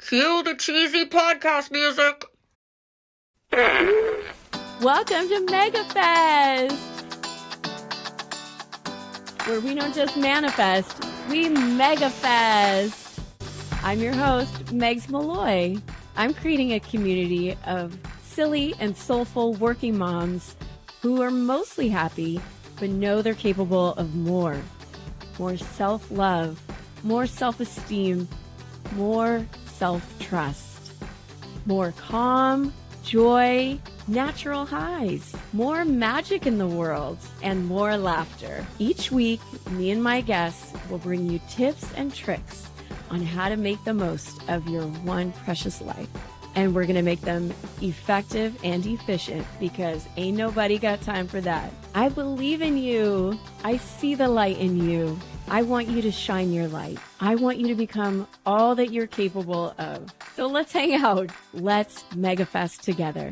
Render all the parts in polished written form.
Cue the cheesy podcast music. Welcome to MegaFest, where we don't just manifest, we MegaFest. I'm your host, Megs Malloy. I'm creating a community of silly and soulful working moms who are mostly happy, but know they're capable of more. More self-love, more self-esteem, more self-trust, more calm, joy, natural highs, more magic in the world, and more laughter. Each week, me and my guests will bring you tips and tricks on how to make the most of your one precious life. And we're going to make them effective and efficient because ain't nobody got time for that. I believe in you. I see the light in you. I want you to shine your light. I want you to become all that you're capable of. So let's hang out. Let's MegaFest together.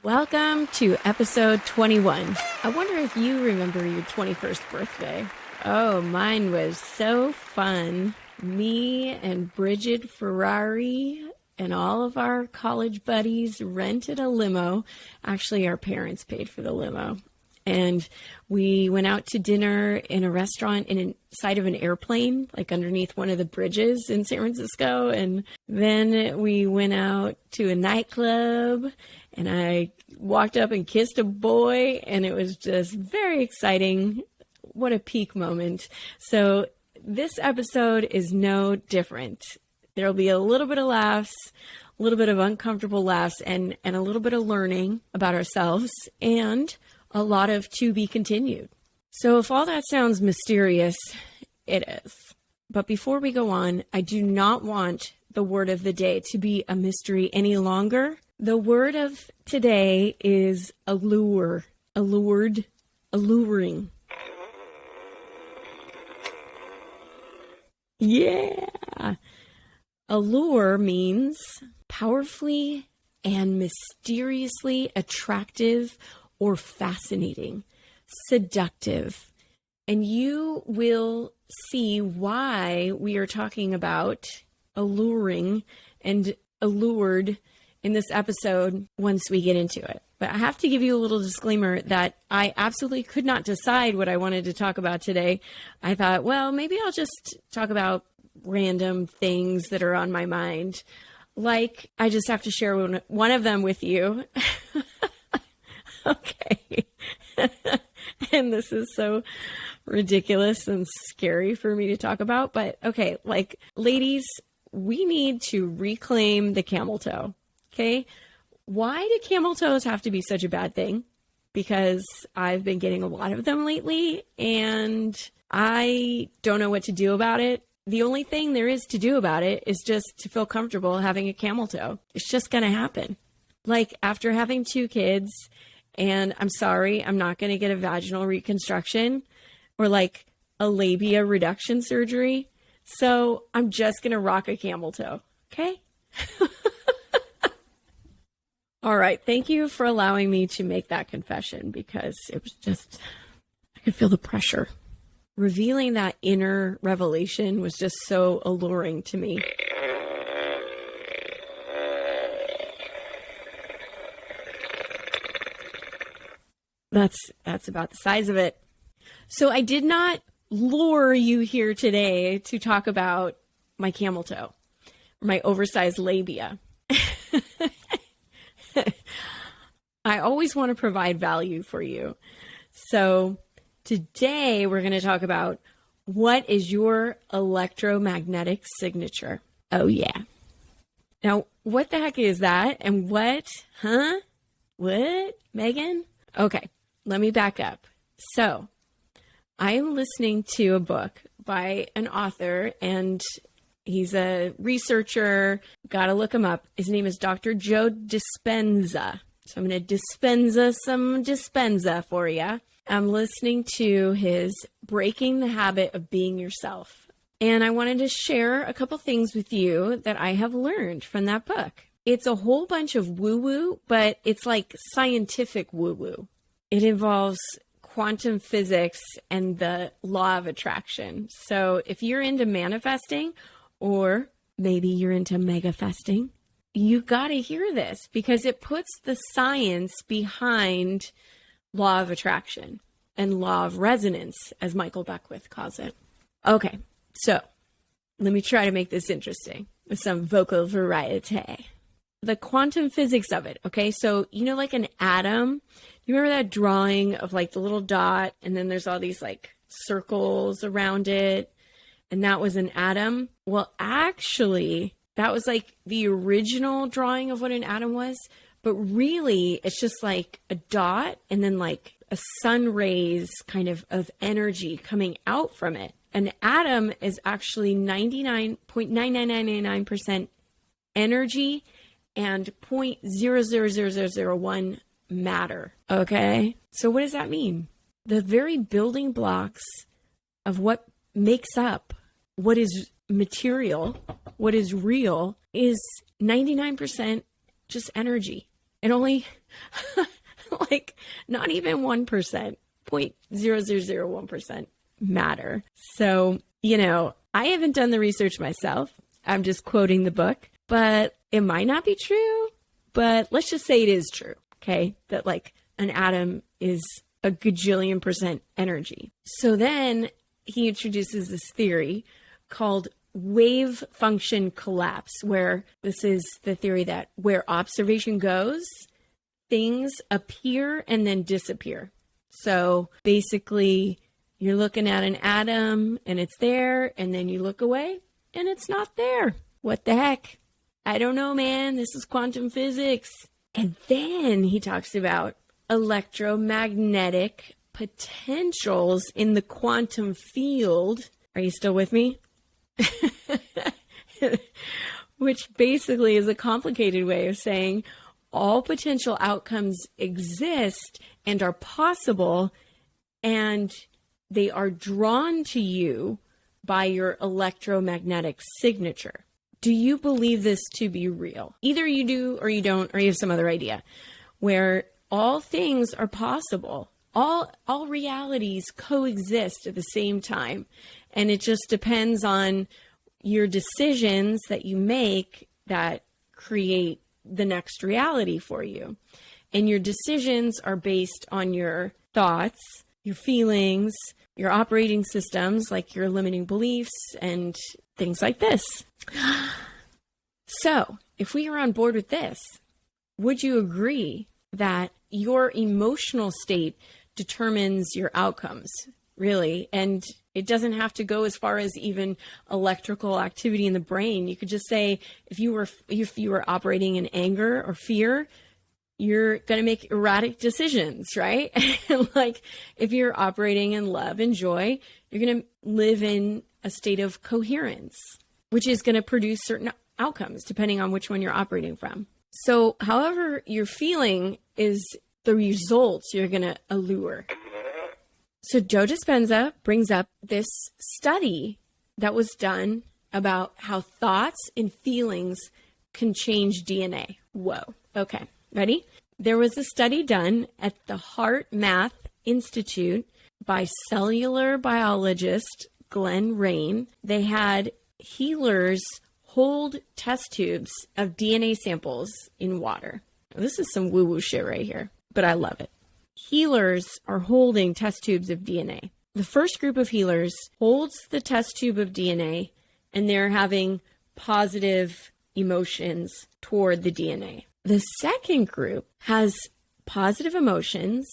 Welcome to episode 21. I wonder if you remember your 21st birthday. Oh, mine was so fun. Me and Bridget Ferrari and all of our college buddies rented a limo. Actually, our parents paid for the limo. And we went out to dinner in a restaurant inside of an airplane, like underneath one of the bridges in San Francisco. And then we went out to a nightclub and I walked up and kissed a boy and it was just very exciting. What a peak moment. So this episode is no different. There'll be a little bit of laughs, a little bit of uncomfortable laughs, and a little bit of learning about ourselves, and a lot of to be continued. So if all that sounds mysterious, it is. But before we go on, I do not want the word of the day to be a mystery any longer. The word of today is allure, allured, alluring. Yeah. Allure means powerfully and mysteriously attractive or fascinating, seductive. And you will see why we are talking about alluring and allured in this episode once we get into it. But I have to give you a little disclaimer that I absolutely could not decide what I wanted to talk about today. I thought, well, maybe I'll just talk about random things that are on my mind. Like, I just have to share one of them with you. Okay. And this is so ridiculous and scary for me to talk about. But okay, like, ladies, we need to reclaim the camel toe. Okay. Why do camel toes have to be such a bad thing? Because I've been getting a lot of them lately and I don't know what to do about it. The only thing there is to do about it is just to feel comfortable having a camel toe. It's just going to happen. Like after having 2 kids, and I'm sorry, I'm not going to get a vaginal reconstruction or like a labia reduction surgery. So I'm just going to rock a camel toe. Okay. All right. Thank you for allowing me to make that confession because it was just, I could feel the pressure. Revealing that inner revelation was just so alluring to me. That's about the size of it. So I did not lure you here today to talk about my camel toe, or my oversized labia. I always want to provide value for you. So today we're going to talk about what is your electromagnetic signature. Oh yeah. Now, what the heck is that? And what? Huh? What? Megan? Okay, let me back up. So I'm listening to a book by an author and he's a researcher. Got to look him up. His name is Dr. Joe Dispenza. So I'm going to dispensa some Dispenza for you. I'm listening to his Breaking the Habit of Being Yourself. And I wanted to share a couple things with you that I have learned from that book. It's a whole bunch of woo-woo, but it's like scientific woo-woo. It involves quantum physics and the law of attraction. So if you're into manifesting or maybe you're into mega festing, you got to hear this because it puts the science behind law of attraction and law of resonance, as Michael Beckwith calls it. Okay, so let me try to make this interesting with some vocal variety. The quantum physics of it, okay? So, you know, like an atom, you remember that drawing of like the little dot and then there's all these like circles around it, and that was an atom? Well, actually, that was like the original drawing of what an atom was, but really it's just like a dot and then like a sun rays kind of energy coming out from it. An atom is actually 99.99999% energy and 0.000001 matter. Okay? So what does that mean? The very building blocks of what makes up what is material, what is real, is 99% just energy. And only like not even 1%, 0.0001% matter. So, you know, I haven't done the research myself. I'm just quoting the book, but it might not be true, but let's just say it is true. Okay. That like an atom is a gajillion% energy. So then he introduces this theory called wave function collapse, where this is the theory that where observation goes, things appear and then disappear. So basically, you're looking at an atom and it's there, and then you look away and it's not there. What the heck? I don't know, man. This is quantum physics. And then he talks about electromagnetic potentials in the quantum field. Are you still with me? Which basically is a complicated way of saying all potential outcomes exist and are possible, and they are drawn to you by your electromagnetic signature. Do you believe this to be real? Either you do or you don't, or you have some other idea where all things are possible. All realities coexist at the same time. And it just depends on your decisions that you make that create the next reality for you. And your decisions are based on your thoughts, your feelings, your operating systems, like your limiting beliefs and things like this. So, if we are on board with this, would you agree that your emotional state determines your outcomes, really? And it doesn't have to go as far as even electrical activity in the brain. You could just say if you were operating in anger or fear, you're going to make erratic decisions, right? Like if you're operating in love and joy, you're going to live in a state of coherence, which is going to produce certain outcomes depending on which one you're operating from. So however you're feeling is the results you're going to allure. So Joe Dispenza brings up this study that was done about how thoughts and feelings can change DNA. Whoa. Okay. Ready? There was a study done at the Heart Math Institute by cellular biologist Glenn Rain. They had healers hold test tubes of DNA samples in water. This is some woo-woo shit right here, but I love it. Healers are holding test tubes of DNA. The first group of healers holds the test tube of DNA, and they're having positive emotions toward the DNA. The second group has positive emotions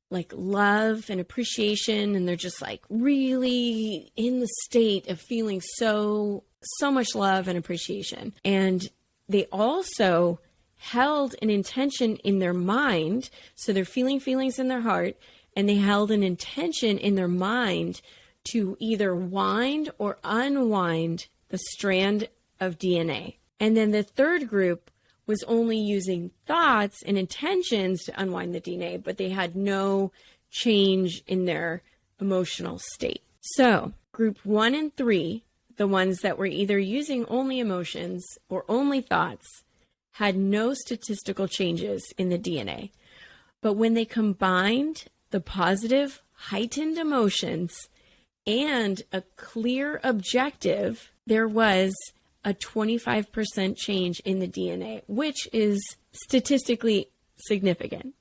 like love and appreciation, and they're just like really in the state of feeling so much love and appreciation. And they also held an intention in their mind, so they're feeling feelings in their heart, and they held an intention in their mind to either wind or unwind the strand of DNA. And then the third group was only using thoughts and intentions to unwind the DNA, but they had no change in their emotional state. So group 1 and 3, the ones that were either using only emotions or only thoughts, had no statistical changes in the DNA. But when they combined the positive heightened emotions and a clear objective, there was a 25% change in the DNA, which is statistically significant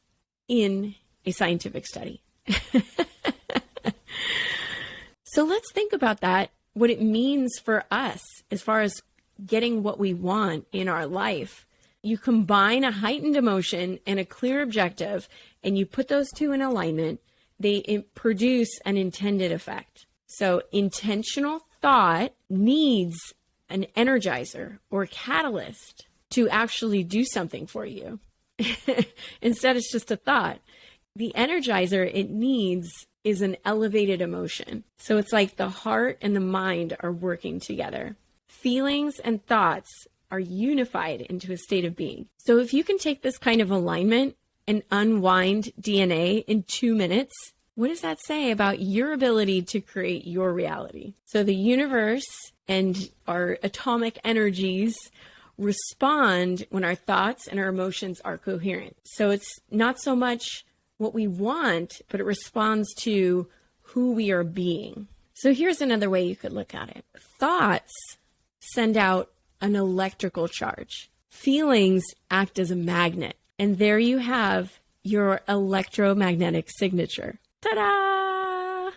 in a scientific study. So let's think about that, what it means for us as far as getting what we want in our life. You combine a heightened emotion and a clear objective, and you put those two in alignment, they produce an intended effect. So intentional thought needs an energizer or catalyst to actually do something for you. Instead, it's just a thought. The energizer it needs is an elevated emotion. So it's like the heart and the mind are working together. Feelings and thoughts are unified into a state of being. So if you can take this kind of alignment and unwind DNA in 2 minutes, what does that say about your ability to create your reality? So the universe and our atomic energies respond when our thoughts and our emotions are coherent. So it's not so much what we want, but it responds to who we are being. So here's another way you could look at it. Thoughts send out an electrical charge. Feelings act as a magnet. And there you have your electromagnetic signature. Ta-da!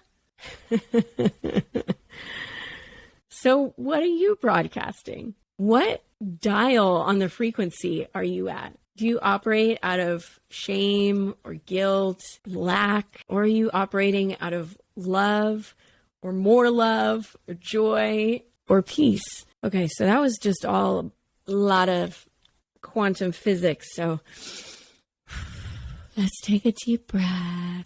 So what are you broadcasting? What dial on the frequency are you at? Do you operate out of shame or guilt, lack, or are you operating out of love or more love or joy or peace? Okay, so that was just all a lot of quantum physics. So let's take a deep breath.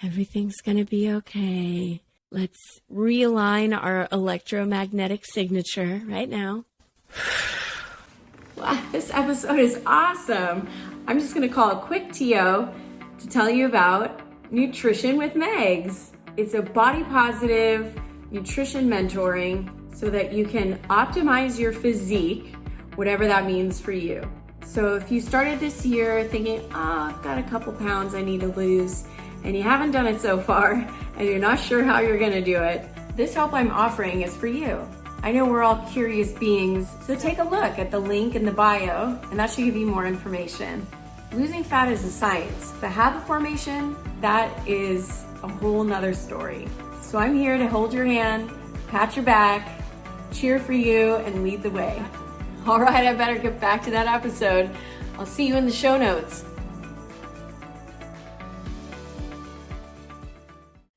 Everything's going to be okay. Let's realign our electromagnetic signature right now. Wow, this episode is awesome. I'm just going to call a quick TO to tell you about Nutrition with Megs. It's a body positive nutrition mentoring so that you can optimize your physique, whatever that means for you. So if you started this year thinking, I've got a couple pounds I need to lose, and you haven't done it so far, and you're not sure how you're going to do it, this help I'm offering is for you. I know we're all curious beings, so take a look at the link in the bio, and that should give you more information. Losing fat is a science, but habit formation, that is a whole nother story. So I'm here to hold your hand, pat your back, cheer for you, and lead the way. All right, I better get back to that episode. I'll see you in the show notes.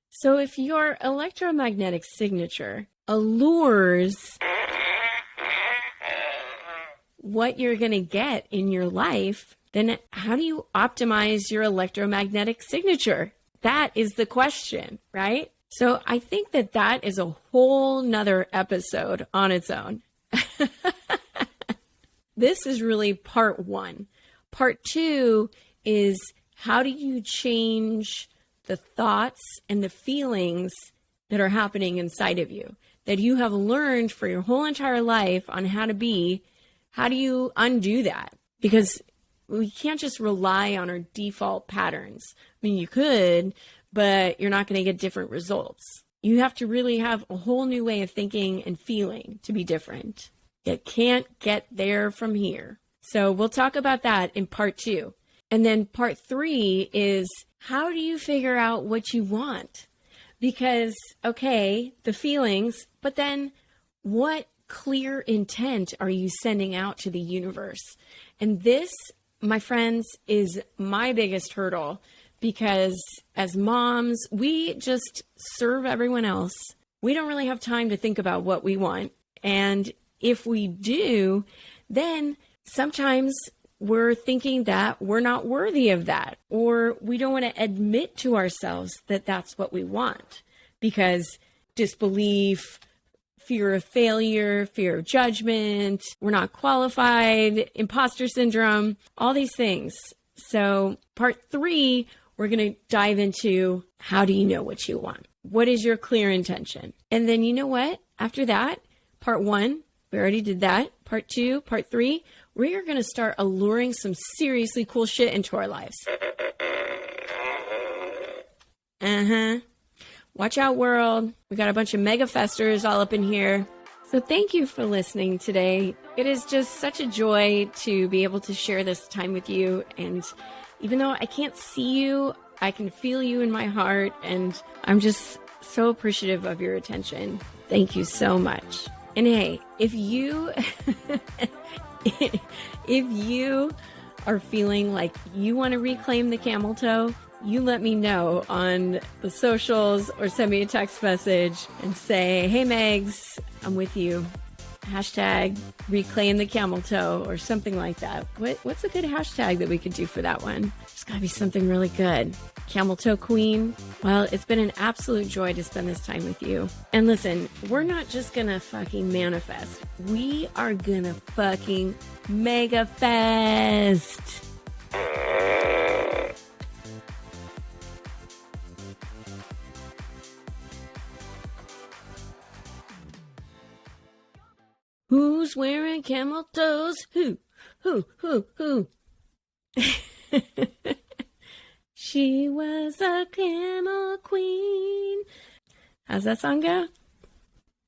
So if your electromagnetic signature allures what you're going to get in your life, then how do you optimize your electromagnetic signature? That is the question, right? So I think that is a whole nother episode on its own. This is really part one. Part two is how do you change the thoughts and the feelings that are happening inside of you that you have learned for your whole entire life on how to be. How do you undo that? Because we can't just rely on our default patterns. I mean, you could, but you're not going to get different results. You have to really have a whole new way of thinking and feeling to be different. You can't get there from here. So we'll talk about that in part two. And then part three is how do you figure out what you want? Because, okay, the feelings, but then what clear intent are you sending out to the universe? And this, my friends, is my biggest hurdle because as moms, we just serve everyone else. We don't really have time to think about what we want. And if we do, then sometimes we're thinking that we're not worthy of that, or we don't want to admit to ourselves that that's what we want because disbelief, fear of failure, fear of judgment, we're not qualified, imposter syndrome, all these things. So part three, we're going to dive into how do you know what you want? What is your clear intention? And then you know what? After that, part one, we already did that. Part two, part three, we are going to start alluring some seriously cool shit into our lives. Watch out, world. We got a bunch of mega festers all up in here. So thank you for listening today. It is just such a joy to be able to share this time with you. And even though I can't see you, I can feel you in my heart. And I'm just so appreciative of your attention. Thank you so much. And hey, if you are feeling like you want to reclaim the camel toe, you let me know on the socials or send me a text message and say, hey, Megs, I'm with you. Hashtag reclaim the camel toe or something like that. What's a good hashtag that we could do for that one? There's got to be something really good. Camel toe queen. Well, it's been an absolute joy to spend this time with you. And listen, we're not just going to fucking manifest. We are going to fucking mega fest. Who's wearing camel toes? Who? She was a camel queen. How's that song go?